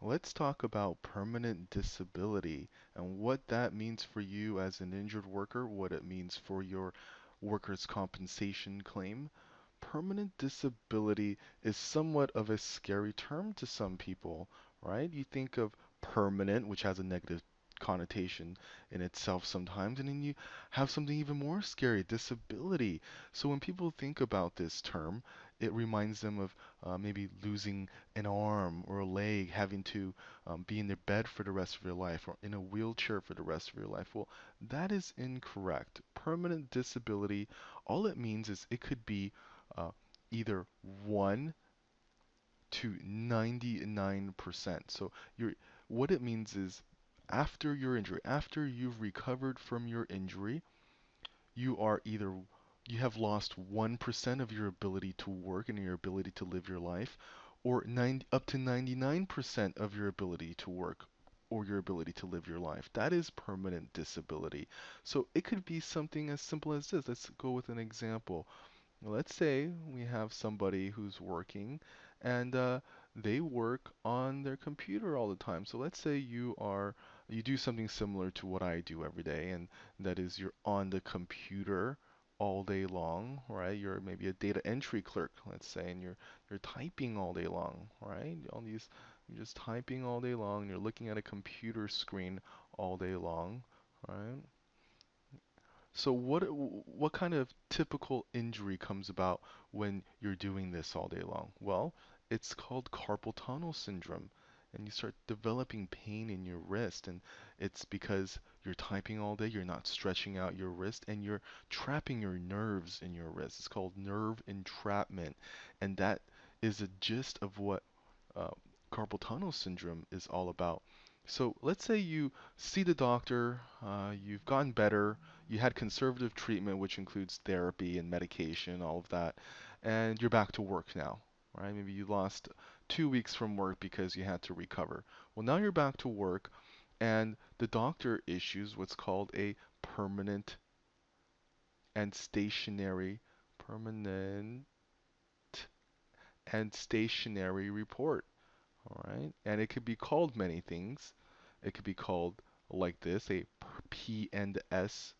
Let's talk about permanent disability and what that means for you as an injured worker, what it means for your workers' compensation claim. Permanent disability is somewhat of a scary term to some people, right? You think of permanent, which has a negative connotation in itself sometimes, and then you have something even more scary, disability. So when people think about this term, it reminds them of maybe losing an arm or a leg, having to be in their bed for the rest of your life or in a wheelchair for the rest of your life. Well, that is incorrect. Permanent disability, all it means is it could be uh, either 1 to 99%. So what it means is after your injury, after you've recovered from your injury, you are either you have lost 1% of your ability to work and your ability to live your life, or up to 99% of your ability to work or your ability to live your life. That is permanent disability. So it could be something as simple as this. Let's go with an example. Let's say we have somebody who's working and they work on their computer all the time. So let's say you do something similar to what I do every day, and that is you're on the computer all day long, right? You're maybe a data entry clerk, let's say, and you're typing all day long, right? You're just typing all day long, and you're looking at a computer screen all day long, right? So what kind of typical injury comes about when you're doing this all day long? Well, it's called carpal tunnel syndrome. And you start developing pain in your wrist, and it's because you're typing all day, you're not stretching out your wrist, and you're trapping your nerves in your wrist. It's called nerve entrapment, and that is a gist of what uh, carpal tunnel syndrome is all about. So let's say you see the doctor, you've gotten better, you had conservative treatment, which includes therapy and medication, all of that, and you're back to work now, right? Maybe you lost 2 weeks from work because you had to recover. Well, now you're back to work, and the doctor issues what's called a permanent and stationary, permanent and stationary report. All right, and it could be called many things. It could be called like this, a P&S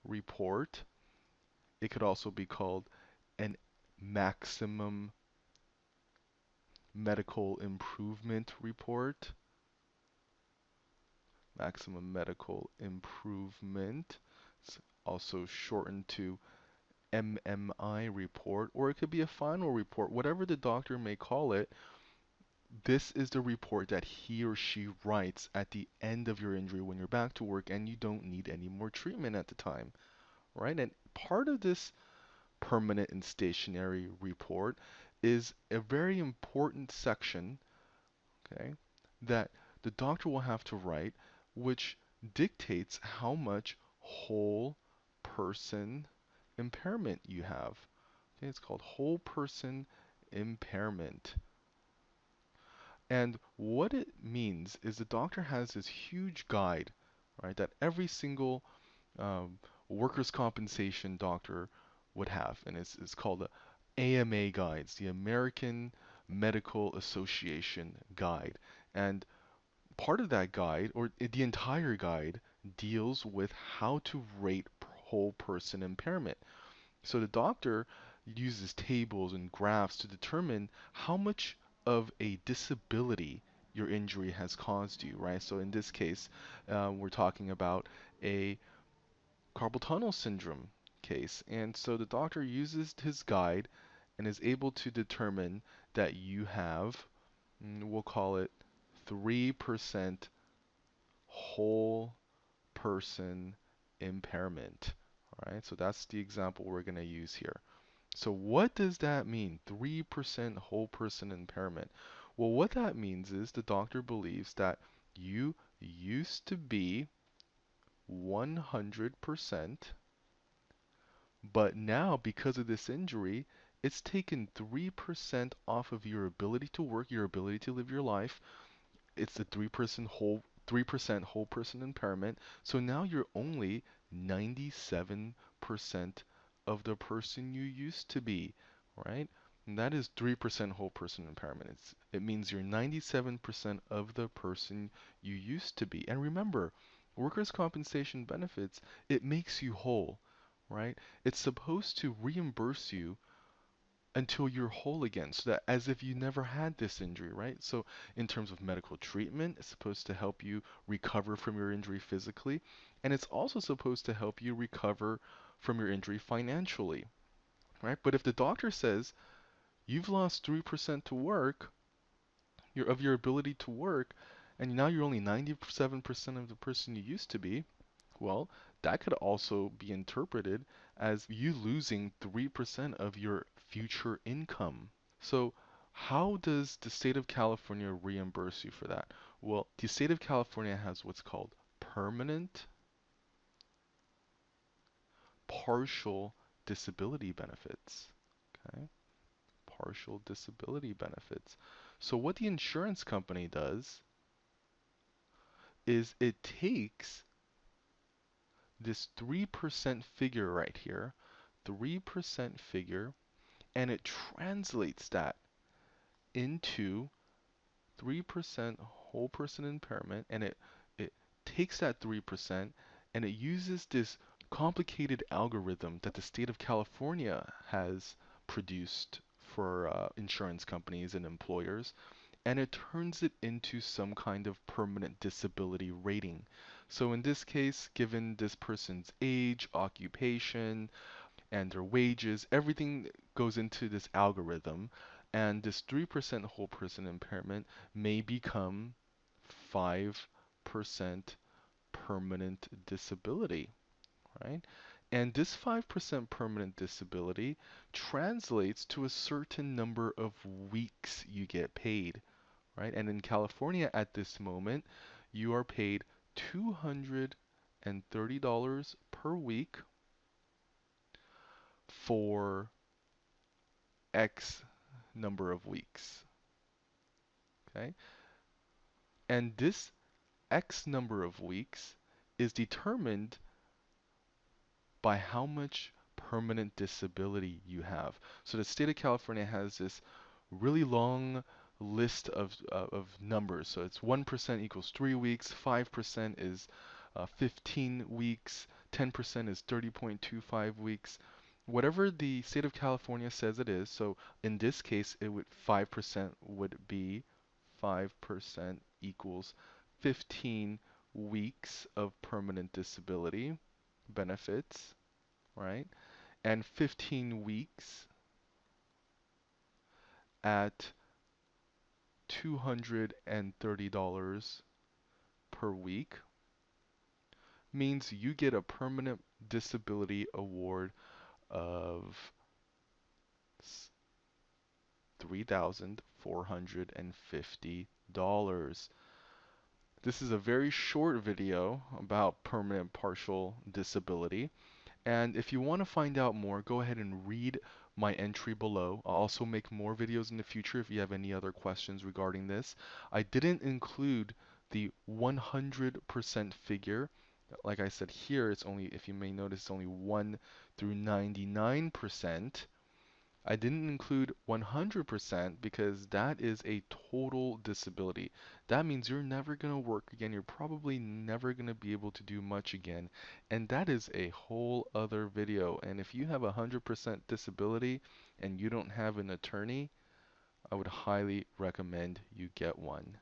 report. It could also be called an maximum medical improvement report. Maximum medical improvement. It's also shortened to MMI report, or it could be a final report, whatever the doctor may call it. This is the report that he or she writes at the end of your injury when you're back to work and you don't need any more treatment at the time, right? And part of this permanent and stationary report is a very important section, okay, that the doctor will have to write, which dictates how much whole person impairment you have. Okay, it's called whole person impairment. And what it means is the doctor has this huge guide, right, that every single um, workers' compensation doctor would have, and it's called the AMA guides, the American Medical Association guide. And part of that guide, or the entire guide, deals with how to rate whole person impairment. So the doctor uses tables and graphs to determine how much of a disability your injury has caused you, right? So in this case, we're talking about a carpal tunnel syndrome case. And so the doctor uses his guide and is able to determine that you have, we'll call it 3% whole person impairment. All right, so that's the example we're going to use here. So what does that mean? 3% whole person impairment. Well, what that means is the doctor believes that you used to be 100%, but now because of this injury, it's taken 3% off of your ability to work, your ability to live your life. It's the 3% whole person impairment. So now you're only 97% of the person you used to be, right? And that is 3% whole person impairment. It means you're 97% of the person you used to be. And remember, workers' compensation benefits, it makes you whole, right? It's supposed to reimburse you until you're whole again, so that as if you never had this injury, right? So in terms of medical treatment, it's supposed to help you recover from your injury physically, and it's also supposed to help you recover from your injury financially, right? But if the doctor says you've lost 3% to work, of your ability to work, and now you're only 97% of the person you used to be, well, that could also be interpreted as you losing 3% of your future income. So, how does the state of California reimburse you for that? Well, the state of California has what's called permanent partial disability benefits. Okay? Partial disability benefits. So, what the insurance company does is it takes this 3% figure right here, 3% figure, and it translates that into 3% whole person impairment, and it takes that 3% and it uses this complicated algorithm that the state of California has produced for insurance companies and employers, and it turns it into some kind of permanent disability rating. So in this case, given this person's age, occupation, and their wages, everything goes into this algorithm, and this 3% whole person impairment may become 5% permanent disability, right? And this 5% permanent disability translates to a certain number of weeks you get paid, right? And in California at this moment, you are paid $230 per week for X number of weeks. Okay? And this X number of weeks is determined by how much permanent disability you have. So the state of California has this really long list of numbers. So it's 1% equals 3 weeks, 5% is 15 weeks, 10% is 30.25 weeks. Whatever the state of California says it is, so in this case, 5% would be 5% equals 15 weeks of permanent disability benefits, right? And 15 weeks at $230 per week means you get a permanent disability award of $3,450. This is a very short video about permanent partial disability. And if you want to find out more, go ahead and read my entry below. I'll also make more videos in the future if you have any other questions regarding this. I didn't include the 100% figure. Like I said here, it's only, if you may notice, it's only 1 through 99%. I didn't include 100% because that is a total disability. That means you're never going to work again. You're probably never going to be able to do much again. And that is a whole other video. And if you have 100% disability and you don't have an attorney, I would highly recommend you get one.